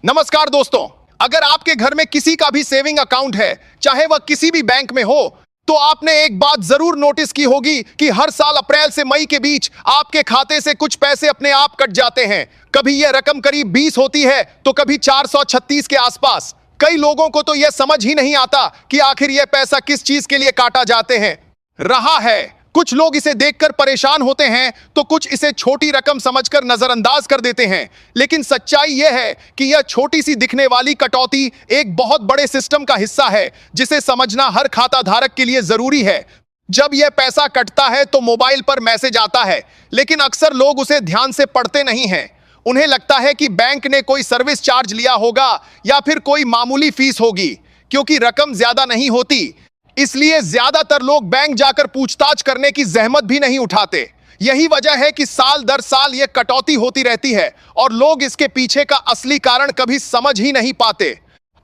नमस्कार दोस्तों, अगर आपके घर में किसी का भी सेविंग अकाउंट है, चाहे वह किसी भी बैंक में हो, तो आपने एक बात जरूर नोटिस की होगी कि हर साल अप्रैल से मई के बीच आपके खाते से कुछ पैसे अपने आप कट जाते हैं। कभी यह रकम करीब 20 होती है तो कभी 436 के आसपास। कई लोगों को तो यह समझ ही नहीं आता कि आखिर यह पैसा किस चीज के लिए काटा जाते हैं रहा है। कुछ लोग इसे देखकर परेशान होते हैं तो कुछ इसे छोटी रकम समझकर नजरअंदाज कर देते हैं, लेकिन सच्चाई यह है कि यह छोटी सी दिखने वाली कटौती एक बहुत बड़े सिस्टम का हिस्सा है जिसे समझना हर खाता धारक के लिए जरूरी है। जब यह पैसा कटता है तो मोबाइल पर मैसेज आता है, लेकिन अक्सर लोग उसे ध्यान से पढ़ते नहीं हैं। उन्हें लगता है कि बैंक ने कोई सर्विस चार्ज लिया होगा या फिर कोई मामूली फीस होगी। क्योंकि रकम ज्यादा नहीं होती, इसलिए ज्यादातर लोग बैंक जाकर पूछताछ करने की जहमत भी नहीं उठाते। यही वजह है कि साल दर साल यह कटौती होती रहती है और लोग इसके पीछे का असली कारण कभी समझ ही नहीं पाते।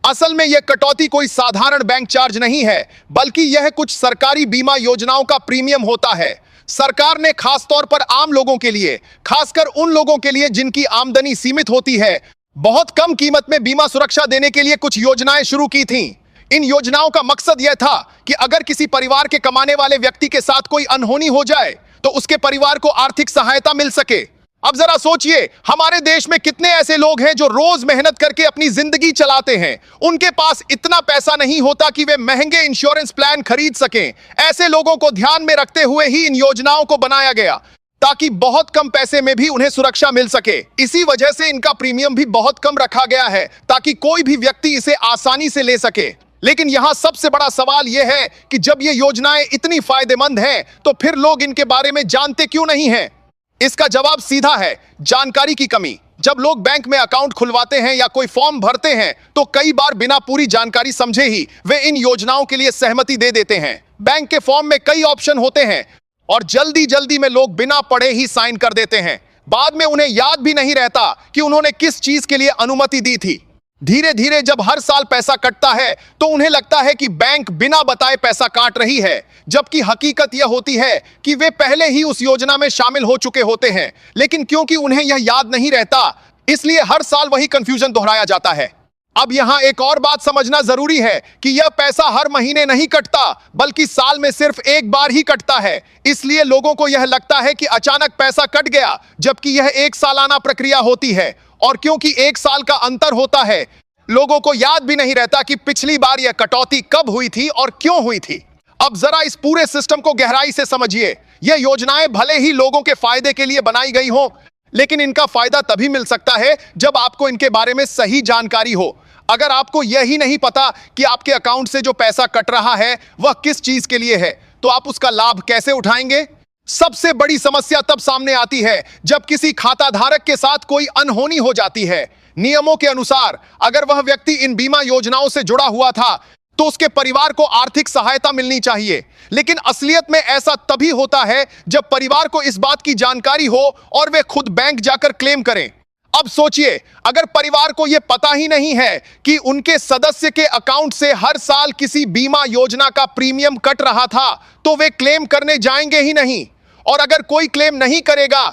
असल में यह कटौती कोई साधारण बैंक चार्ज नहीं है, बल्कि यह कुछ सरकारी बीमा योजनाओं का प्रीमियम होता है। सरकार ने खासतौर पर आम लोगों के लिए, खासकर उन लोगों के लिए जिनकी आमदनी सीमित होती है, बहुत कम कीमत में बीमा सुरक्षा देने के लिए कुछ योजनाएं शुरू की थीं। इन योजनाओं का मकसद यह था कि अगर किसी परिवार के कमाने वाले व्यक्ति के साथ कोई अनहोनी हो जाए तो उसके परिवार को आर्थिक सहायता मिल सके। अब जरा सोचिए, हमारे देश में कितने ऐसे लोग हैं जो रोज मेहनत करके अपनी जिंदगी चलाते हैं। उनके पास इतना पैसा नहीं होता कि वे महंगे इंश्योरेंस प्लान खरीद सकें। ऐसे लोगों को ध्यान में रखते हुए ही इन योजनाओं को बनाया गया ताकि बहुत कम पैसे में भी उन्हें सुरक्षा मिल सके। इसी वजह से इनका प्रीमियम भी बहुत कम रखा गया है ताकि कोई भी व्यक्ति इसे आसानी से ले सके। लेकिन यहां सबसे बड़ा सवाल यह है कि जब ये योजनाएं इतनी फायदेमंद हैं, तो फिर लोग इनके बारे में जानते क्यों नहीं हैं? इसका जवाब सीधा है, जानकारी की कमी। जब लोग बैंक में अकाउंट खुलवाते हैं या कोई फॉर्म भरते हैं तो कई बार बिना पूरी जानकारी समझे ही वे इन योजनाओं के लिए सहमति दे देते हैं। बैंक के फॉर्म में कई ऑप्शन होते हैं और जल्दी जल्दी में लोग बिना पढ़े ही साइन कर देते हैं। बाद में उन्हें याद भी नहीं रहता कि उन्होंने किस चीज के लिए अनुमति दी थी। धीरे धीरे जब हर साल पैसा कटता है तो उन्हें लगता है कि बैंक बिना बताए पैसा काट रही है, जबकि हकीकत यह होती है कि वे पहले ही उस योजना में शामिल हो चुके होते हैं। लेकिन क्योंकि उन्हें यह याद नहीं रहता, इसलिए हर साल वही कंफ्यूजन दोहराया जाता है। अब यहां एक और बात समझना जरूरी है कि यह पैसा हर महीने नहीं कटता, बल्कि साल में सिर्फ एक बार ही कटता है। इसलिए लोगों को यह लगता है कि अचानक पैसा कट गया, जबकि यह एक सालाना प्रक्रिया होती है। और क्योंकि एक साल का अंतर होता है, लोगों को याद भी नहीं रहता कि पिछली बार यह कटौती कब हुई थी और क्यों हुई थी। अब जरा इस पूरे सिस्टम को गहराई से समझिए। यह योजनाएं भले ही लोगों के फायदे के लिए बनाई गई हो, लेकिन इनका फायदा तभी मिल सकता है जब आपको इनके बारे में सही जानकारी हो। अगर आपको यह ही नहीं पता कि आपके अकाउंट से जो पैसा कट रहा है वह किस चीज के लिए है, तो आप उसका लाभ कैसे उठाएंगे? सबसे बड़ी समस्या तब सामने आती है जब किसी खाता धारक के साथ कोई अनहोनी हो जाती है। नियमों के अनुसार अगर वह व्यक्ति इन बीमा योजनाओं से जुड़ा हुआ था तो उसके परिवार को आर्थिक सहायता मिलनी चाहिए। लेकिन असलियत में ऐसा तभी होता है जब परिवार को इस बात की जानकारी हो और वे खुद बैंक जाकर क्लेम करें। अब सोचिए, अगर परिवार को यह पता ही नहीं है कि उनके सदस्य के अकाउंट से हर साल किसी बीमा योजना का प्रीमियम कट रहा था, तो वे क्लेम करने जाएंगे ही नहीं। और अगर कोई क्लेम नहीं करेगा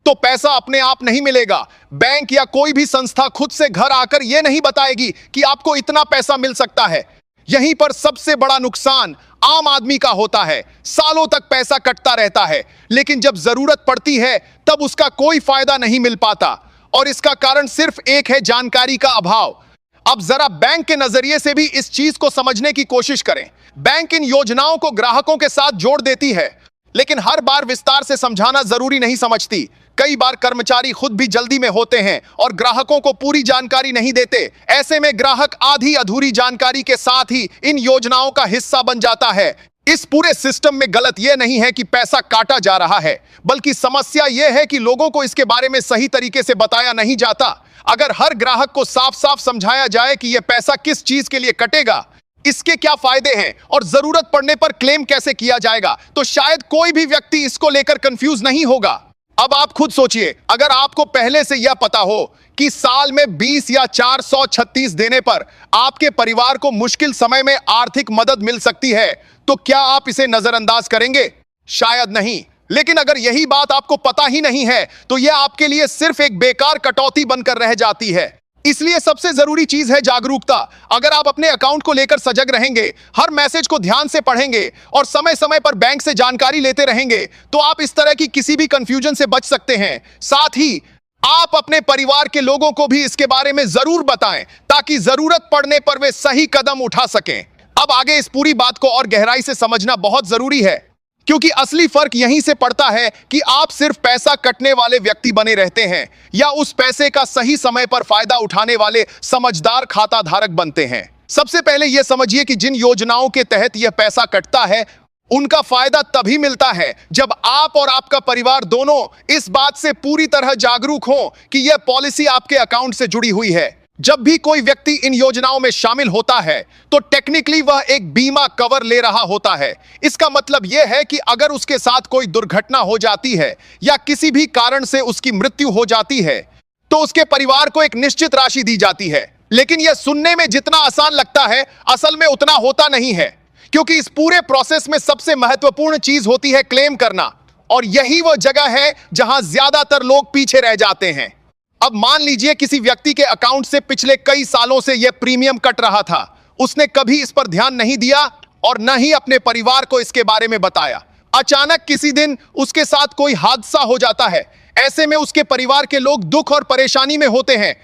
तो पैसा अपने आप नहीं मिलेगा। बैंक या कोई भी संस्था खुद से घर आकर यह नहीं बताएगी कि आपको इतना पैसा मिल सकता है। यहीं पर सबसे बड़ा नुकसान आम आदमी का होता है। सालों तक पैसा कटता रहता है, लेकिन जब जरूरत पड़ती है तब उसका कोई फायदा नहीं मिल पाता। और इसका कारण सिर्फ एक है, जानकारी का अभाव। अब जरा बैंक के नजरिए से भी इस चीज को समझने की कोशिश करें। बैंक इन योजनाओं को ग्राहकों के साथ जोड़ देती है, लेकिन हर बार विस्तार से समझाना जरूरी नहीं समझती। कई बार कर्मचारी खुद भी जल्दी में होते हैं और ग्राहकों को पूरी जानकारी नहीं देते। ऐसे में ग्राहक आधी अधूरी जानकारी के साथ ही इन योजनाओं का हिस्सा बन जाता है। इस पूरे सिस्टम में गलत यह नहीं है कि पैसा काटा जा रहा है, बल्कि समस्या यह है कि लोगों को इसके बारे में सही तरीके से बताया नहीं जाता। अगर हर ग्राहक को साफ साफ समझाया जाए कि यह पैसा किस चीज के लिए कटेगा, इसके क्या फायदे हैं और जरूरत पड़ने पर क्लेम कैसे किया जाएगा, तो शायद कोई भी व्यक्ति इसको लेकर कंफ्यूज नहीं होगा। अब आप खुद सोचिए, अगर आपको पहले से यह पता हो कि साल में 20 या 436 देने पर आपके परिवार को मुश्किल समय में आर्थिक मदद मिल सकती है, तो क्या आप इसे नजरअंदाज करेंगे? शायद नहीं। लेकिन अगर यही बात आपको पता ही नहीं है तो यह आपके लिए सिर्फ एक बेकार कटौती बनकर रह जाती है। इसलिए सबसे जरूरी चीज है जागरूकता। अगर आप अपने अकाउंट को लेकर सजग रहेंगे, हर मैसेज को ध्यान से पढ़ेंगे और समय समय पर बैंक से जानकारी लेते रहेंगे, तो आप इस तरह की किसी भी कंफ्यूजन से बच सकते हैं। साथ ही आप अपने परिवार के लोगों को भी इसके बारे में जरूर बताएं, ताकि जरूरत पड़ने पर वे सही कदम उठा सकें। अब आगे इस पूरी बात को और गहराई से समझना बहुत जरूरी है, क्योंकि असली फर्क यहीं से पड़ता है कि आप सिर्फ पैसा कटने वाले व्यक्ति बने रहते हैं या उस पैसे का सही समय पर फायदा उठाने वाले समझदार खाता धारक बनते हैं। सबसे पहले यह समझिए कि जिन योजनाओं के तहत यह पैसा कटता है, उनका फायदा तभी मिलता है जब आप और आपका परिवार दोनों इस बात से पूरी तरह जागरूक हों कि यह पॉलिसी आपके अकाउंट से जुड़ी हुई है। जब भी कोई व्यक्ति इन योजनाओं में शामिल होता है, तो टेक्निकली वह एक बीमा कवर ले रहा होता है। इसका मतलब यह है कि अगर उसके साथ कोई दुर्घटना हो जाती है या किसी भी कारण से उसकी मृत्यु हो जाती है, तो उसके परिवार को एक निश्चित राशि दी जाती है। लेकिन यह सुनने में जितना आसान लगता है, असल में उतना होता नहीं है, क्योंकि इस पूरे प्रोसेस में सबसे महत्वपूर्ण चीज होती है क्लेम करना, और यही वह जगह है जहां ज्यादातर लोग पीछे रह जाते हैं। अब मान लीजिए किसी व्यक्ति के अकाउंट से पिछले कई सालों से यह प्रीमियम कट रहा था। उसने कभी इस पर ध्यान नहीं दिया और न ही अपने परिवार को इसके बारे में बताया। अचानक किसी दिन उसके साथ कोई हादसा हो जाता है। ऐसे में उसके परिवार के लोग दुख और परेशानी में होते हैं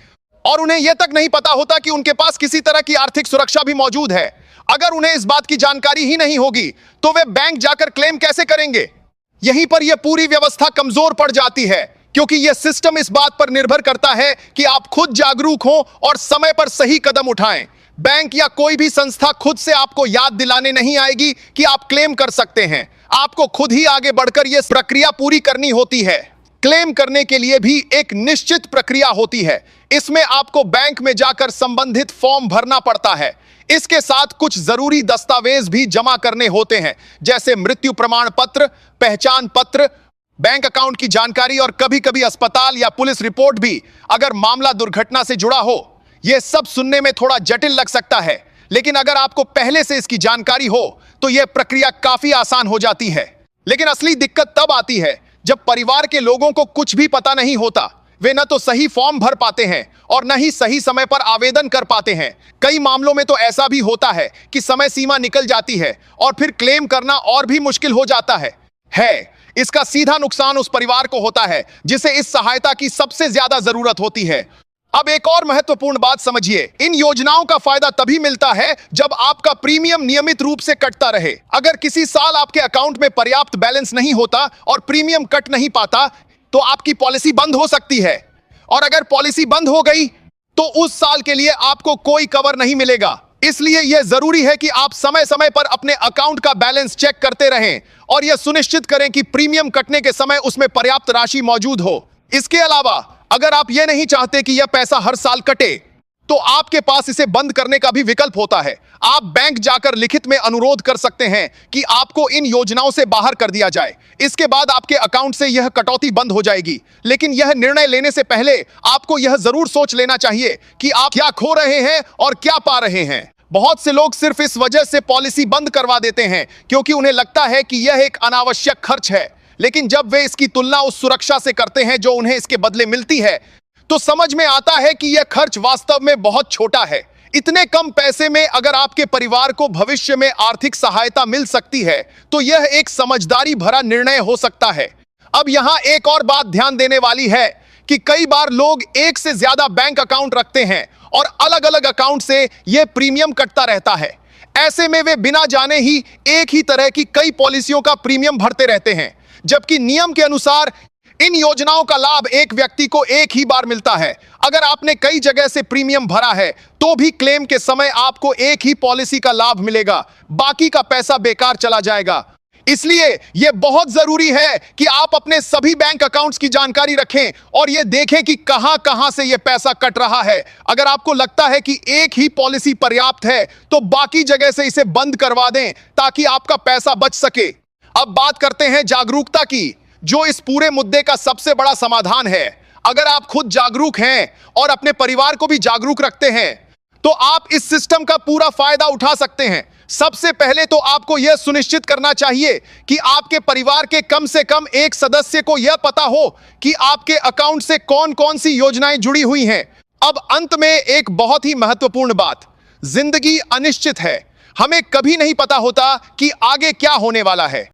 और उन्हें यह तक नहीं पता होता कि उनके पास किसी तरह की आर्थिक सुरक्षा भी मौजूद है। अगर उन्हें इस बात की जानकारी ही नहीं होगी, तो वे बैंक जाकर क्लेम कैसे करेंगे? यहीं पर यह पूरी व्यवस्था कमजोर पड़ जाती है, क्योंकि यह सिस्टम इस बात पर निर्भर करता है कि आप खुद जागरूक हों और समय पर सही कदम उठाएं। बैंक या कोई भी संस्था खुद से आपको याद दिलाने नहीं आएगी कि आप क्लेम कर सकते हैं। आपको खुद ही आगे बढ़कर यह प्रक्रिया पूरी करनी होती है। क्लेम करने के लिए भी एक निश्चित प्रक्रिया होती है। इसमें आपको बैंक में जाकर संबंधित फॉर्म भरना पड़ता है। इसके साथ कुछ जरूरी दस्तावेज भी जमा करने होते हैं, जैसे मृत्यु प्रमाण पत्र, पहचान पत्र, बैंक अकाउंट की जानकारी और कभी-कभी अस्पताल या पुलिस रिपोर्ट भी, अगर मामला दुर्घटना से जुड़ा हो। यह सब सुनने में थोड़ा जटिल लग सकता है, लेकिन अगर आपको पहले से इसकी जानकारी हो तो यह प्रक्रिया काफी आसान हो जाती है। लेकिन असली दिक्कत तब आती है जब परिवार के लोगों को कुछ भी पता नहीं होता। वे न तो सही फॉर्म भर पाते हैं और न ही सही समय पर आवेदन कर पाते हैं। कई मामलों में तो ऐसा भी होता है कि समय सीमा निकल जाती है और फिर क्लेम करना और भी मुश्किल हो जाता है। इसका सीधा नुकसान उस परिवार को होता है जिसे इस सहायता की सबसे ज्यादा जरूरत होती है। अब एक और महत्वपूर्ण बात समझिए, इन योजनाओं का फायदा तभी मिलता है जब आपका प्रीमियम नियमित रूप से कटता रहे। अगर किसी साल आपके अकाउंट में पर्याप्त बैलेंस नहीं होता और प्रीमियम कट नहीं पाता, तो आपकी पॉलिसी बंद हो सकती है, और अगर पॉलिसी बंद हो गई तो उस साल के लिए आपको कोई कवर नहीं मिलेगा। इसलिए यह जरूरी है कि आप समय समय पर अपने अकाउंट का बैलेंस चेक करते रहें और यह सुनिश्चित करें कि प्रीमियम कटने के समय उसमें पर्याप्त राशि मौजूद हो। इसके अलावा अगर आप यह नहीं चाहते कि यह पैसा हर साल कटे, तो आपके पास इसे बंद करने का भी विकल्प होता है। आप बैंक जाकर लिखित में अनुरोध कर सकते हैं कि आपको इन योजनाओं से बाहर कर दिया जाए। इसके बाद आपके अकाउंट से यह कटौती बंद हो जाएगी। लेकिन यह निर्णय लेने से पहले आपको यह जरूर सोच लेना चाहिए कि आप क्या खो रहे हैं और क्या पा रहे हैं। बहुत से लोग सिर्फ इस वजह से पॉलिसी बंद करवा देते हैं क्योंकि उन्हें लगता है कि यह एक अनावश्यक खर्च है। लेकिन जब वे इसकी तुलना उस सुरक्षा से करते हैं जो उन्हें इसके बदले मिलती है, तो समझ में आता है कि यह खर्च वास्तव में बहुत छोटा है। इतने कम पैसे में अगर आपके परिवार को भविष्य में आर्थिक सहायता मिल सकती है, तो यह एक समझदारी भरा निर्णय हो सकता है। अब यहां एक और बात ध्यान देने वाली है कि कई बार लोग एक से ज्यादा बैंक अकाउंट रखते हैं और अलग अलग अकाउंट से यह प्रीमियम कटता रहता है। ऐसे में वे बिना जाने ही एक ही तरह की कई पॉलिसियों का प्रीमियम भरते रहते हैं, जबकि नियम के अनुसार इन योजनाओं का लाभ एक व्यक्ति को एक ही बार मिलता है। अगर आपने कई जगह से प्रीमियम भरा है, तो भी क्लेम के समय आपको एक ही पॉलिसी का लाभ मिलेगा, बाकी का पैसा बेकार चला जाएगा। इसलिए यह बहुत जरूरी है कि आप अपने सभी बैंक अकाउंट्स की जानकारी रखें और यह देखें कि कहां-कहां से यह पैसा कट रहा है। अगर आपको लगता है कि एक ही पॉलिसी पर्याप्त है, तो बाकी जगह से इसे बंद करवा दें ताकि आपका पैसा बच सके। अब बात करते हैं जागरूकता की, जो इस पूरे मुद्दे का सबसे बड़ा समाधान है। अगर आप खुद जागरूक हैं और अपने परिवार को भी जागरूक रखते हैं, तो आप इस सिस्टम का पूरा फायदा उठा सकते हैं। सबसे पहले तो आपको यह सुनिश्चित करना चाहिए कि आपके परिवार के कम से कम एक सदस्य को यह पता हो कि आपके अकाउंट से कौन कौन सी योजनाएं जुड़ी हुई हैं। अब अंत में एक बहुत ही महत्वपूर्ण बात, जिंदगी अनिश्चित है। हमें कभी नहीं पता होता कि आगे क्या होने वाला है।